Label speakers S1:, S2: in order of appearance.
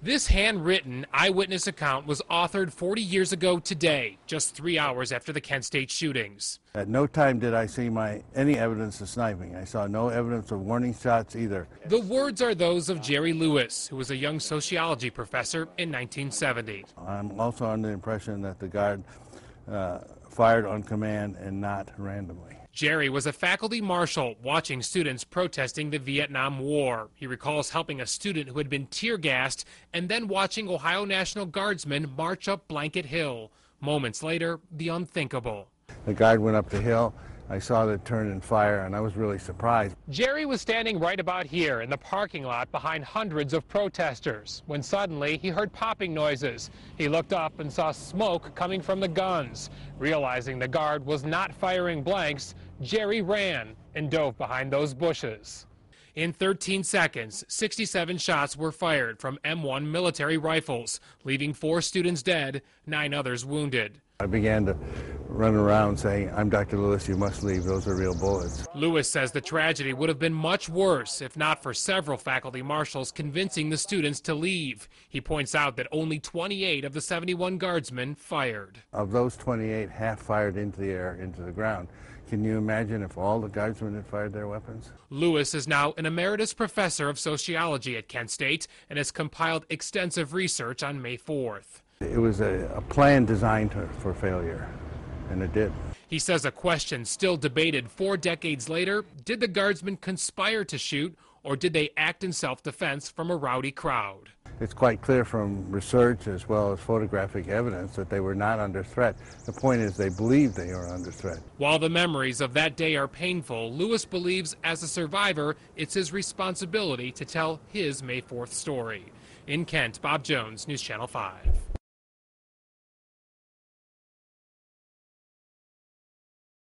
S1: This handwritten eyewitness account was authored 40 years ago today, just 3 hours after the Kent State shootings.
S2: At no time did I see any evidence of sniping. I saw no evidence of warning shots either.
S1: The words are those of Jerry Lewis, who was a young sociology professor in 1970.
S2: I'm also under the impression that the guard fired on command and not randomly.
S1: Jerry was a faculty marshal watching students protesting the Vietnam War. He recalls helping a student who had been tear-gassed and then watching Ohio National Guardsmen march up Blanket Hill. Moments later, the unthinkable.
S2: The guard went up the hill. I saw it turn and fire, and I was really surprised.
S1: Jerry was standing right about here in the parking lot behind hundreds of protesters when suddenly he heard popping noises. He looked up and saw smoke coming from the guns. Realizing the guard was not firing blanks, Jerry ran and dove behind those bushes. In 13 seconds, 67 shots were fired from M1 military rifles, leaving 4 students dead, 9 others wounded.
S2: I began to run around saying, "I'm Dr. Lewis, you must leave, those are real bullets."
S1: Lewis says the tragedy would have been much worse if not for several faculty marshals convincing the students to leave. He points out that only 28 of the 71 guardsmen fired.
S2: Of those 28, half fired into the air, into the ground. Can you imagine if all the guardsmen had fired their weapons? Lewis
S1: is now an emeritus professor of sociology at Kent State and has compiled extensive research on May 4th.
S2: It was a plan designed for failure, and it did.
S1: He says a question still debated 4 decades later: did the guardsmen conspire to shoot, or did they act in self-defense from a rowdy crowd?
S2: It's quite clear from research as well as photographic evidence that they were not under threat. The point is they believed they were under threat.
S1: While the memories of that day are painful, Lewis believes as a survivor it's his responsibility to tell his May 4th story. In Kent, Bob Jones, News Channel 5.